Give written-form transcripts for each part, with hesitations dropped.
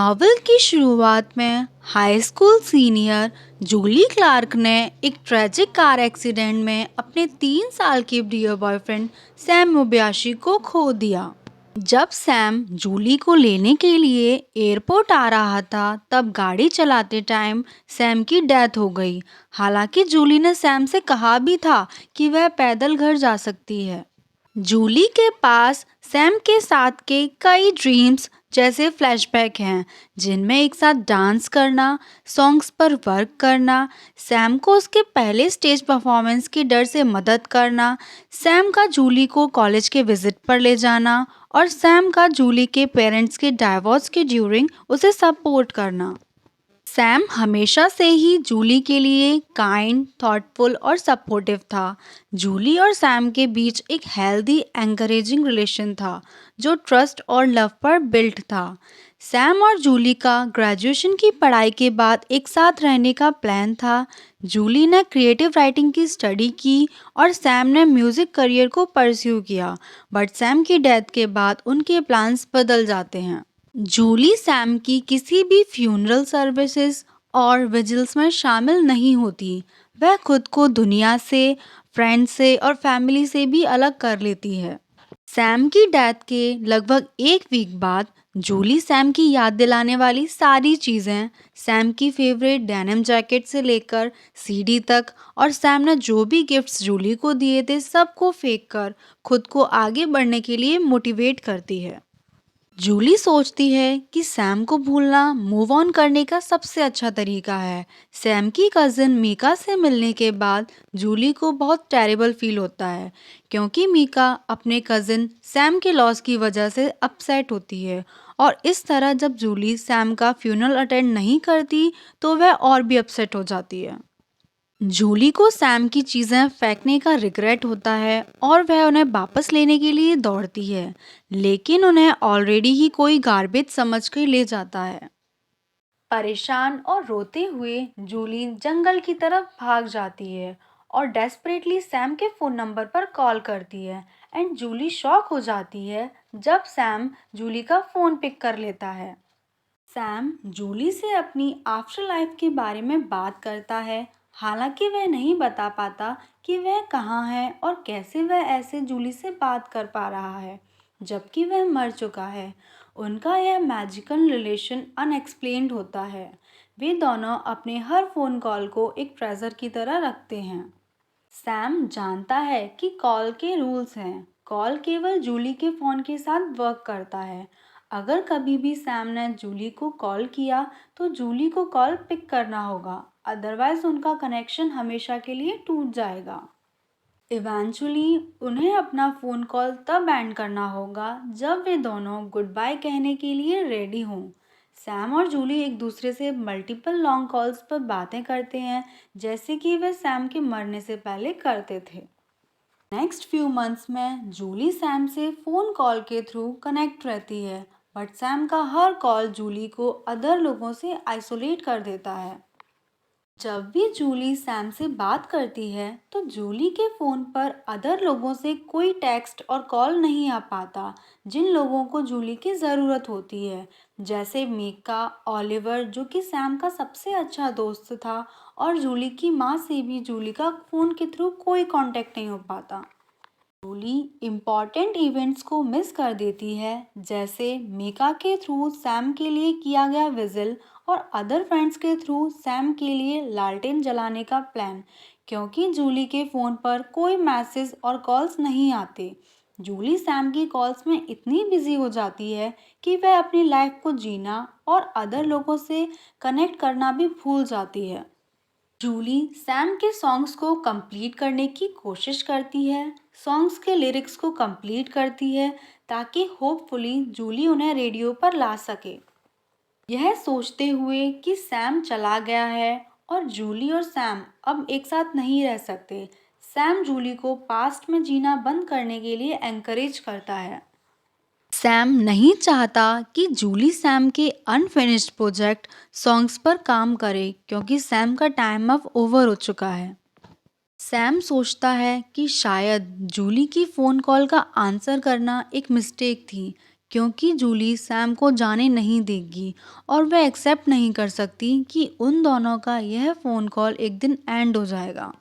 Novel की शुरुआत में high school senior Julie Clark ने एक ट्रेजिक कार एक्सीडेंट में अपने 3 साल के डियर बॉयफ्रेंड सैम मोबियाशी को खो दिया। जब सैम जूली को लेने के लिए एयरपोर्ट आ रहा था तब गाड़ी चलाते टाइम सैम की डेथ हो गई। हालांकि जूली ने सैम से कहा भी था कि वह पैदल घर जा सकती है। जूली के पास सैम के साथ के कई ड्रीम्स जैसे फ्लैशबैक हैं, जिनमें एक साथ डांस करना, सॉन्ग्स पर वर्क करना, सैम को उसके पहले स्टेज परफॉर्मेंस के डर से मदद करना, सैम का जूली को कॉलेज के विजिट पर ले जाना और सैम का जूली के पेरेंट्स के डाइवोर्स के ड्यूरिंग उसे सपोर्ट करना। सैम हमेशा से ही जूली के लिए काइंड, थॉटफुल और सपोर्टिव था। जूली और सैम के बीच एक हेल्दी, एनकरेजिंग रिलेशन था जो ट्रस्ट और लव पर बिल्ट था। सैम और जूली का ग्रेजुएशन की पढ़ाई के बाद एक साथ रहने का प्लान था। जूली ने क्रिएटिव राइटिंग की स्टडी की और सैम ने म्यूजिक करियर को परस्यू किया, बट सैम की डेथ के बाद उनके प्लान्स बदल जाते हैं। जूली सैम की किसी भी फ्यूनरल सर्विसेज और विजिल्स में शामिल नहीं होती। वह खुद को दुनिया से, फ्रेंड्स से और फैमिली से भी अलग कर लेती है। सैम की डेथ के लगभग एक वीक बाद जूली सैम की याद दिलाने वाली सारी चीज़ें, सैम की फेवरेट डेनिम जैकेट से लेकर सीडी तक और सैम ने जो भी गिफ्ट्स जूली को दिए थे, सबको फेंक कर खुद को आगे बढ़ने के लिए मोटिवेट करती है। जूली सोचती है कि सैम को भूलना मूव ऑन करने का सबसे अच्छा तरीका है। सैम की कज़न मीका से मिलने के बाद जूली को बहुत टेरिबल फील होता है, क्योंकि मीका अपने कज़न सैम के लॉस की वजह से अपसेट होती है और इस तरह जब जूली सैम का फ्यूनरल अटेंड नहीं करती तो वह और भी अपसेट हो जाती है। जूली को सैम की चीज़ें फेंकने का रिग्रेट होता है और वह उन्हें वापस लेने के लिए दौड़ती है, लेकिन उन्हें ऑलरेडी ही कोई गार्बेज समझ कर ले जाता है। परेशान और रोते हुए जूली जंगल की तरफ भाग जाती है और डेस्परेटली सैम के फ़ोन नंबर पर कॉल करती है एंड जूली शॉक हो जाती है जब सैम जूली का फ़ोन पिक कर लेता है। सैम जूली से अपनी आफ्टर लाइफ के बारे में बात करता है, हालांकि वह नहीं बता पाता कि वह कहाँ है और कैसे वह ऐसे जूली से बात कर पा रहा है जबकि वह मर चुका है। उनका यह मैजिकल रिलेशन अनएक्सप्लेन्ड होता है। वे दोनों अपने हर फ़ोन कॉल को एक ट्रेजर की तरह रखते हैं। सैम जानता है कि कॉल के रूल्स हैं। कॉल केवल जूली के फ़ोन के साथ वर्क करता है। अगर कभी भी सैम ने जूली को कॉल किया तो जूली को कॉल पिक करना होगा, अदरवाइज उनका कनेक्शन हमेशा के लिए टूट जाएगा। इवेंचुअली उन्हें अपना फ़ोन कॉल तब एंड करना होगा जब वे दोनों गुड बाय कहने के लिए रेडी हों। सैम और जूली एक दूसरे से मल्टीपल लॉन्ग कॉल्स पर बातें करते हैं, जैसे कि वे सैम के मरने से पहले करते थे। नेक्स्ट फ्यू मंथ्स में जूली सैम से फ़ोन कॉल के थ्रू कनेक्ट रहती है, बट सैम का हर कॉल जूली को अदर लोगों से आइसोलेट कर देता है। जब भी जूली सैम से बात करती है तो जूली के फ़ोन पर अदर लोगों से कोई टेक्स्ट और कॉल नहीं आ पाता जिन लोगों को जूली की ज़रूरत होती है, जैसे मीका, ओलिवर जो कि सैम का सबसे अच्छा दोस्त था, और जूली की माँ से भी जूली का फ़ोन के थ्रू कोई कांटेक्ट नहीं हो पाता। जूली इम्पॉर्टेंट इवेंट्स को मिस कर देती है, जैसे मीका के थ्रू सैम के लिए किया गया विजिल और अदर फ्रेंड्स के थ्रू सैम के लिए लालटेन जलाने का प्लान, क्योंकि जूली के फ़ोन पर कोई मैसेज और कॉल्स नहीं आते। जूली सैम की कॉल्स में इतनी बिजी हो जाती है कि वह अपनी लाइफ को जीना और अदर लोगों से कनेक्ट करना भी भूल जाती है। जूली सैम के सॉन्ग्स को कंप्लीट करने की कोशिश करती है, सॉन्ग्स के लिरिक्स को कंप्लीट करती है ताकि होपफुली जूली उन्हें रेडियो पर ला सके। यह सोचते हुए कि सैम चला गया है और जूली और सैम अब एक साथ नहीं रह सकते, सैम जूली को पास्ट में जीना बंद करने के लिए एनकरेज करता है। सैम नहीं चाहता कि जूली सैम के अनफिनिश्ड प्रोजेक्ट सॉन्ग्स पर काम करे, क्योंकि सैम का टाइम अब ओवर हो चुका है। सैम सोचता है कि शायद जूली की फ़ोन कॉल का आंसर करना एक मिस्टेक थी, क्योंकि जूली सैम को जाने नहीं देगी और वह एक्सेप्ट नहीं कर सकती कि उन दोनों का यह फ़ोन कॉल एक दिन एंड हो जाएगा।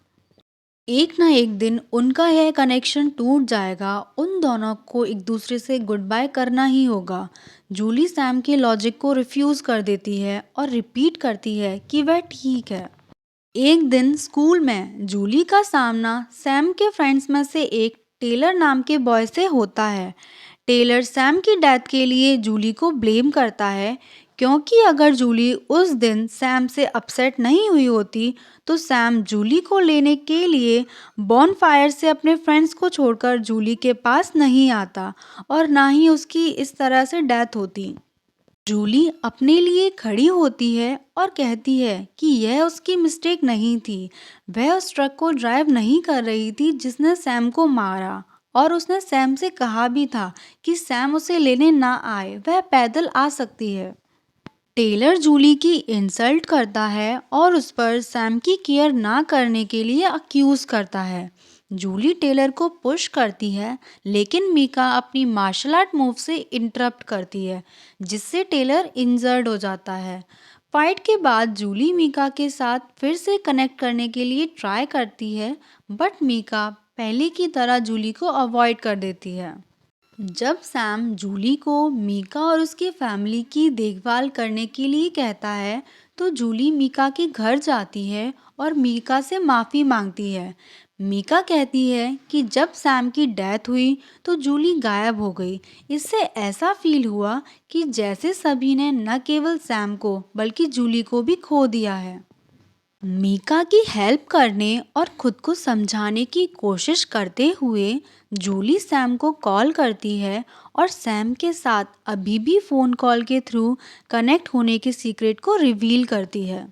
एक ना एक दिन उनका यह कनेक्शन टूट जाएगा, उन दोनों को एक दूसरे से गुड बाय करना ही होगा। जूली सैम के लॉजिक को रिफ्यूज़ कर देती है और रिपीट करती है कि वह ठीक है। एक दिन स्कूल में जूली का सामना सैम के फ्रेंड्स में से एक टेलर नाम के बॉय से होता है। टेलर सैम की डेथ के लिए जूली को ब्लेम करता है, क्योंकि अगर जूली उस दिन सैम से अपसेट नहीं हुई होती तो सैम जूली को लेने के लिए बॉनफायर से अपने फ्रेंड्स को छोड़कर जूली के पास नहीं आता और ना ही उसकी इस तरह से डेथ होती। जूली अपने लिए खड़ी होती है और कहती है कि यह उसकी मिस्टेक नहीं थी। वह उस ट्रक को ड्राइव नहीं कर रही थी जिसने सैम को मारा, और उसने सैम से कहा भी था कि सैम उसे लेने ना आए, वह पैदल आ सकती है। टेलर जूली की इंसल्ट करता है और उस पर सैम की केयर ना करने के लिए अक्यूज करता है। जूली टेलर को पुश करती है, लेकिन मीका अपनी मार्शल आर्ट मूव से इंटरप्ट करती है, जिससे टेलर इंजर्ड हो जाता है। फाइट के बाद जूली मीका के साथ फिर से कनेक्ट करने के लिए ट्राई करती है, बट मीका पहले की तरह जूली को अवॉइड कर देती है। जब सैम जूली को मीका और उसकी फैमिली की देखभाल करने के लिए कहता है, तो जूली मीका के घर जाती है और मीका से माफ़ी मांगती है। मीका कहती है कि जब सैम की डेथ हुई तो जूली गायब हो गई। इससे ऐसा फील हुआ कि जैसे सभी ने न केवल सैम को बल्कि जूली को भी खो दिया है। मीका की हेल्प करने और खुद को समझाने की कोशिश करते हुए जूली सैम को कॉल करती है और सैम के साथ अभी भी फ़ोन कॉल के थ्रू कनेक्ट होने के सीक्रेट को रिवील करती है।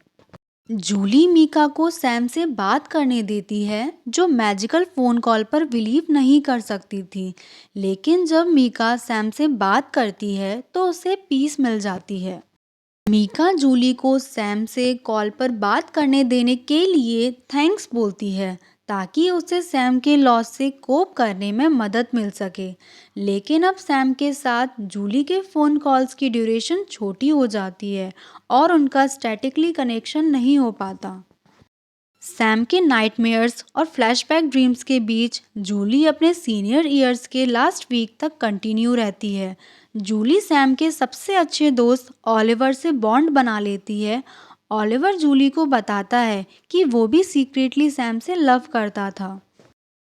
जूली मीका को सैम से बात करने देती है, जो मैजिकल फ़ोन कॉल पर बिलीव नहीं कर सकती थी। लेकिन जब मीका सैम से बात करती है तो उसे पीस मिल जाती है। मीका जूली को सैम से कॉल पर बात करने देने के लिए थैंक्स बोलती है, ताकि उसे सैम के लॉस से कोप करने में मदद मिल सके। लेकिन अब सैम के साथ जूली के फ़ोन कॉल्स की ड्यूरेशन छोटी हो जाती है और उनका स्टैटिकली कनेक्शन नहीं हो पाता। सैम के नाइटमेयर्स और फ्लैशबैक ड्रीम्स के बीच जूली अपने सीनियर ईयर्स के लास्ट वीक तक कंटिन्यू रहती है। जूली सैम के सबसे अच्छे दोस्त ऑलिवर से बॉन्ड बना लेती है। ऑलिवर जूली को बताता है कि वो भी सीक्रेटली सैम से लव करता था।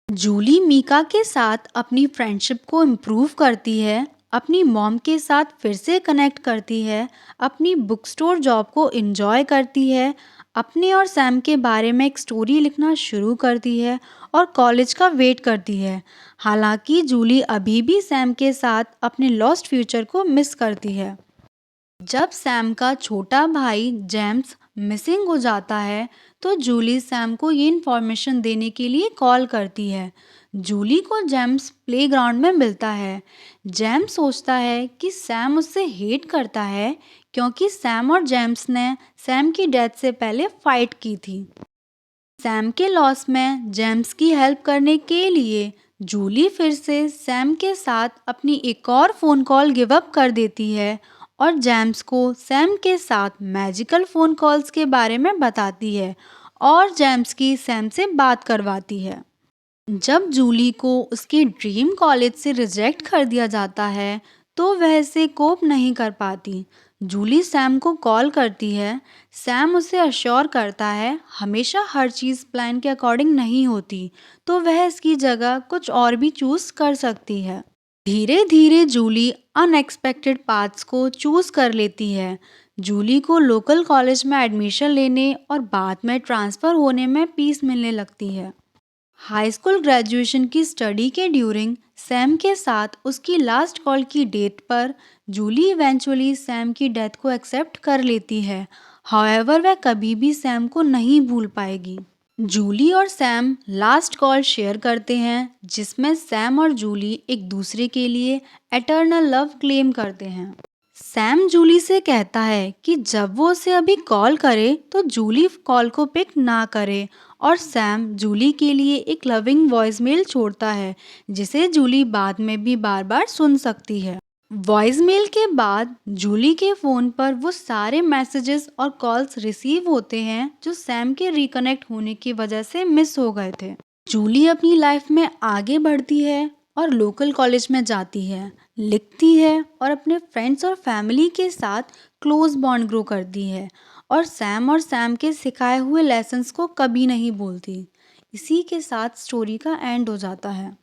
जूली मीका के साथ अपनी फ्रेंडशिप को इम्प्रूव करती है, अपनी मॉम के साथ फिर से कनेक्ट करती है, अपनी बुक स्टोर जॉब को एंजॉय करती है, अपने और सैम के बारे में एक स्टोरी लिखना शुरू करती है और कॉलेज का वेट करती है। हालांकि जूली अभी भी सैम के साथ अपने लॉस्ट फ्यूचर को मिस करती है। जब सैम का छोटा भाई जेम्स मिसिंग हो जाता है तो जूली सैम को ये इन्फॉर्मेशन देने के लिए कॉल करती है। जूली को जेम्स प्लेग्राउंड में मिलता है। जेम्स सोचता है कि सैम उससे हेट करता है, क्योंकि सैम और जेम्स ने सैम की डेथ से पहले फाइट की थी। सैम के लॉस में जेम्स की हेल्प करने के लिए जूली फिर से सैम के साथ अपनी एक और फ़ोन कॉल गिव अप कर देती है और जेम्स को सैम के साथ मैजिकल फ़ोन कॉल्स के बारे में बताती है और जेम्स की सैम से बात करवाती है। जब जूली को उसके ड्रीम कॉलेज से रिजेक्ट कर दिया जाता है तो वह इसे कोप नहीं कर पाती। जूली सैम को कॉल करती है। सैम उसे अश्योर करता है हमेशा हर चीज़ प्लान के अकॉर्डिंग नहीं होती, तो वह इसकी जगह कुछ और भी चूज़ कर सकती है। धीरे धीरे जूली अनएक्सपेक्टेड पाथ्स को चूज़ कर लेती है। जूली को लोकल कॉलेज में एडमिशन लेने और बाद में ट्रांसफ़र होने में पीस मिलने लगती है। हाई स्कूल ग्रेजुएशन की स्टडी के ड्यूरिंग सैम के साथ उसकी लास्ट कॉल की डेट पर जूली इवेंचुअली सैम की डेथ को एक्सेप्ट कर लेती है। हाउएवर वह कभी भी सैम को नहीं भूल पाएगी। जूली और सैम लास्ट कॉल शेयर करते हैं, जिसमें सैम और जूली एक दूसरे के लिए एटर्नल लव क्लेम करते हैं। सैम जूली से कहता है कि जब वो उसे अभी कॉल करे तो जूली कॉल को पिक ना करे, और सैम जूली के लिए एक लविंग वॉइसमेल छोड़ता है, जिसे जूली बाद में भी बार बार सुन सकती है। वॉइसमेल के बाद जूली के फ़ोन पर वो सारे मैसेजेस और कॉल्स रिसीव होते हैं जो सैम के रिकनेक्ट होने की वजह से मिस हो गए थे। जूली अपनी लाइफ में आगे बढ़ती है और लोकल कॉलेज में जाती है, लिखती है और अपने फ्रेंड्स और फैमिली के साथ क्लोज बॉन्ड ग्रो करती है और सैम के सिखाए हुए लेसन्स को कभी नहीं भूलती। इसी के साथ स्टोरी का एंड हो जाता है।